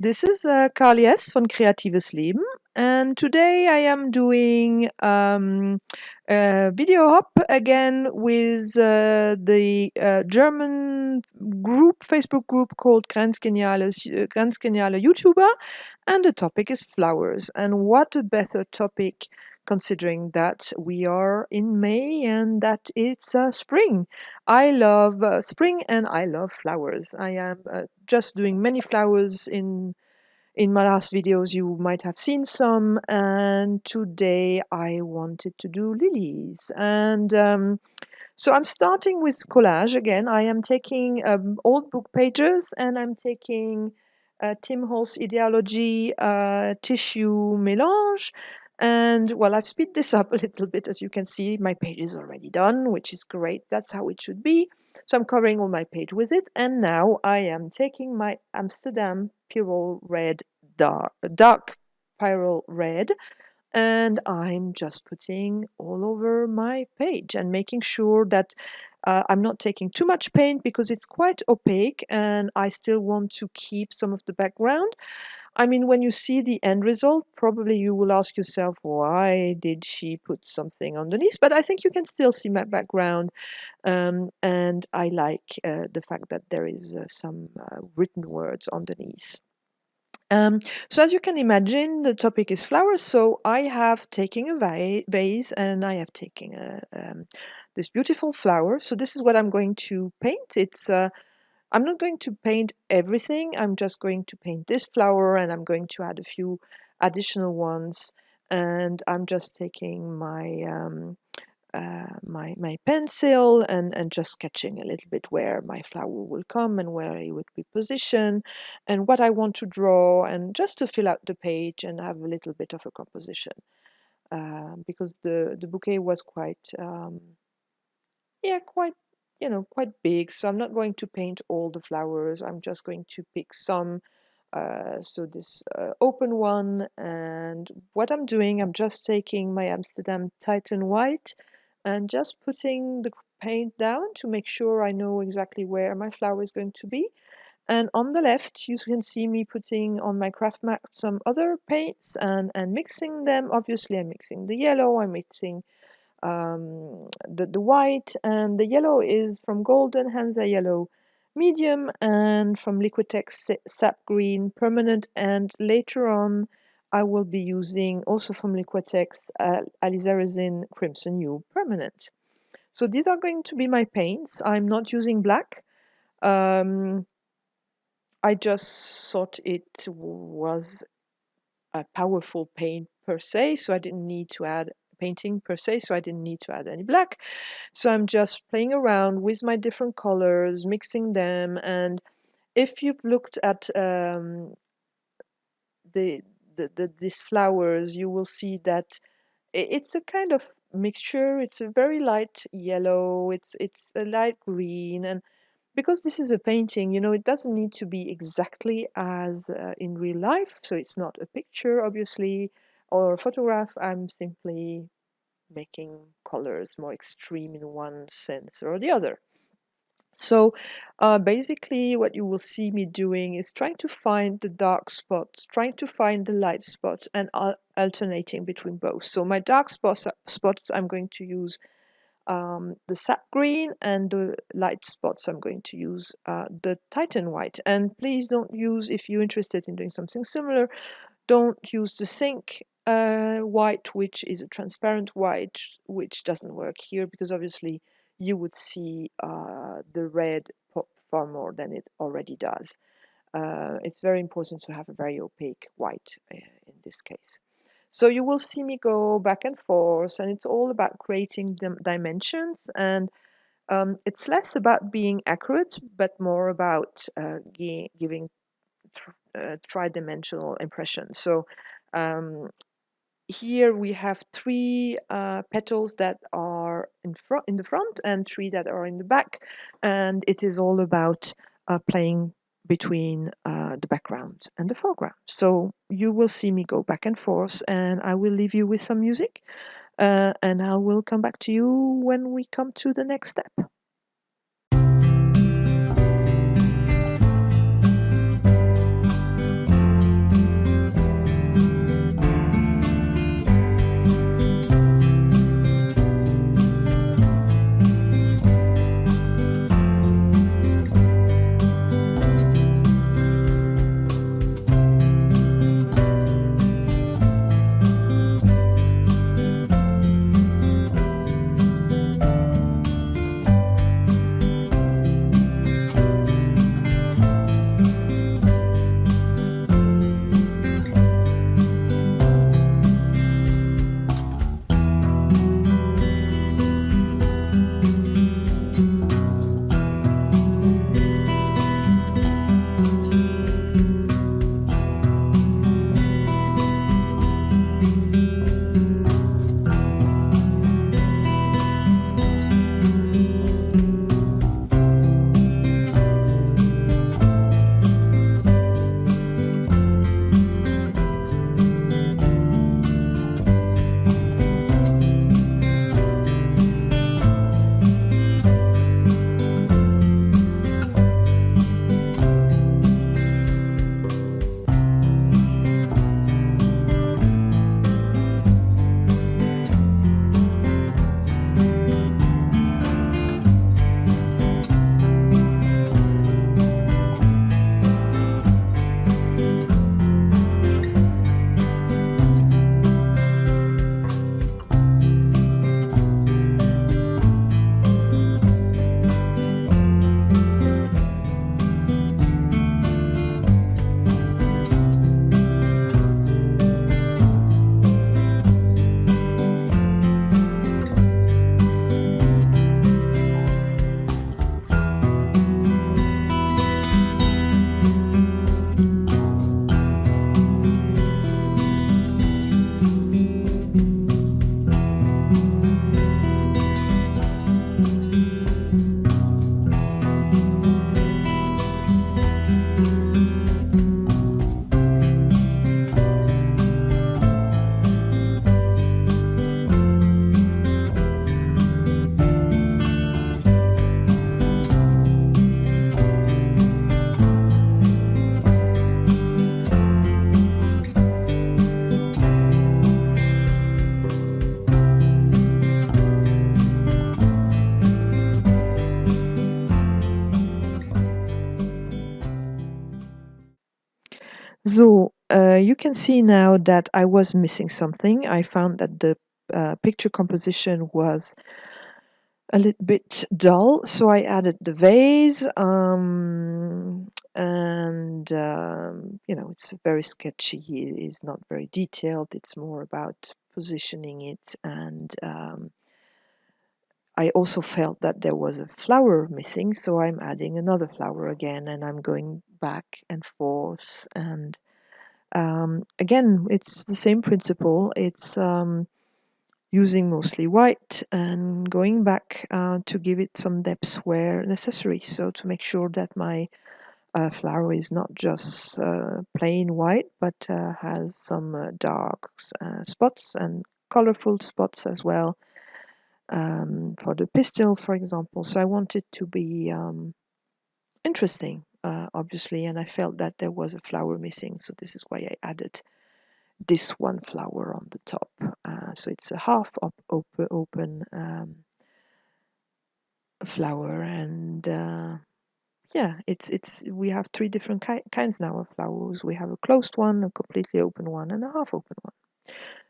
This is Carly S. von Kreatives Leben, and today I am doing a video hop again with the German Facebook group called Grenzgeniale YouTuber, and the topic is flowers. And what a better topic considering that we are in May and that it's spring. I love spring and I love flowers. I am just doing many flowers in my last videos. You might have seen some, and today I wanted to do lilies. And so I'm starting with collage again. I am taking old book pages and I'm taking Tim Holt's Ideology tissue mélange. And well, I've speed this up a little bit. As you can see, my page is already done, which is great. That's how it should be. So I'm covering all my page with it. And now I am taking my Amsterdam Pyrrole Red, dark Pyrrole Red, and I'm just putting all over my page and making sure that I'm not taking too much paint because it's quite opaque and I still want to keep some of the background. I mean, when you see the end result, probably you will ask yourself, why did she put something underneath? But I think you can still see my background. And I like the fact that there is some written words underneath. Um, so as you can imagine, the topic is flowers. So I have taken a vase and I have taken this beautiful flower. So this is what I'm going to paint. I'm not going to paint everything. I'm just going to paint this flower and I'm going to add a few additional ones. And I'm just taking my pencil and just sketching a little bit where my flower will come and where it would be positioned and what I want to draw, and just to fill out the page and have a little bit of a composition, because the bouquet was quite yeah, quite, quite big. So I'm not going to paint all the flowers. I'm just going to pick some. So this open one, and what I'm doing, I'm just taking my Amsterdam Titan White and just putting the paint down to make sure I know exactly where my flower is going to be. And on the left, you can see me putting on my craft mat some other paints and mixing them. Obviously, I'm mixing the yellow, I'm mixing the white, and the yellow is from Golden Hansa Yellow Medium and from Liquitex Sap Green Permanent, and later on I will be using also from Liquitex Alizarin Crimson Hue Permanent. So these are going to be my paints. I'm not using black. Um, I just thought it was a powerful paint per se, so I didn't need to add painting per se, so I didn't need to add any black. So I'm just playing around with my different colors, mixing them. And if you've looked at the, these flowers, you will see that it's a kind of mixture. It's a very light yellow, it's a light green, and because this is a painting, it doesn't need to be exactly as in real life. So it's not a picture, obviously, or a photograph. I'm simply making colors more extreme in one sense or the other. So basically what you will see me doing is trying to find the dark spots, trying to find the light spot, and alternating between both. So my dark spots I'm going to use the sap green, and the light spots I'm going to use the Titan white. And please don't use, if you're interested in doing something similar, don't use the zinc white, which is a transparent white, which doesn't work here because obviously you would see the red pop far more than it already does. It's very important to have a very opaque white in this case. So you will see me go back and forth, and it's all about creating dimensions, and it's less about being accurate, but more about giving tri-dimensional impression. So um, here we have three petals that are in the front and three that are in the back, and it is all about playing between the background and the foreground. So you will see me go back and forth, and I will leave you with some music, and I will come back to you when we come to the next step. You can see now that I was missing something. I found that the picture composition was a little bit dull, so I added the vase, and it's very sketchy. It's not very detailed. It's more about positioning it, and I also felt that there was a flower missing, so I'm adding another flower again, and I'm going back and forth. And again, it's the same principle. It's using mostly white and going back to give it some depth where necessary. So to make sure that my flower is not just plain white, but has some dark spots and colorful spots as well, for the pistil, for example. So I want it to be interesting, obviously, and I felt that there was a flower missing, so this is why I added this one flower on the top. So it's a half open flower, and yeah, it's we have three different kinds now of flowers. We have a closed one, a completely open one, and a half open one.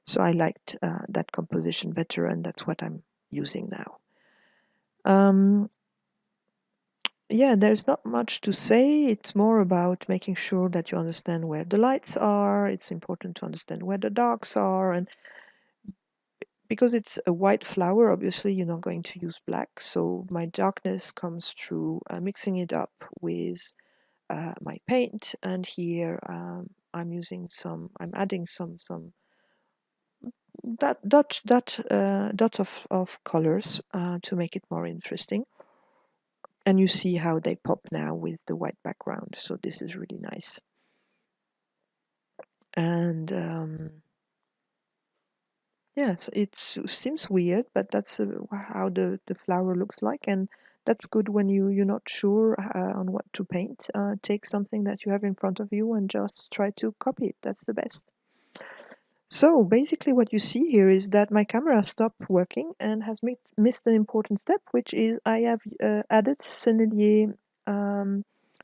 So I liked that composition better, and that's what I'm using now. Um, yeah, there's not much to say. It's more about making sure that you understand where the lights are. It's important to understand where the darks are, and because it's a white flower, obviously you're not going to use black. So my darkness comes through mixing it up with my paint, and here I'm adding some dot of colors to make it more interesting. And you see how they pop now with the white background. So this is really nice. And yes, it seems weird, but that's how the flower looks like, and that's good when you're not sure on what to paint. Take something that you have in front of you and just try to copy it. That's the best. So basically what you see here is that my camera stopped working and has missed an important step, which is I have added Sennelier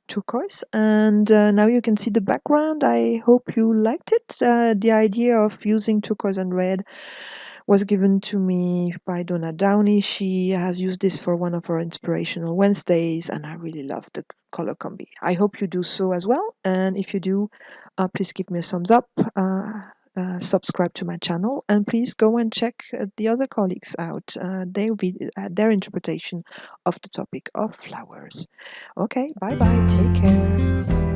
turquoise, and now you can see the background. I hope you liked it. The idea of using turquoise and red was given to me by Donna Downey. She has used this for one of her inspirational Wednesdays, and I really love the color combi. I hope you do so as well, and if you do, please give me a thumbs up, subscribe to my channel, and please go and check the other colleagues out. Their interpretation of the topic of flowers. Okay, bye bye, take care.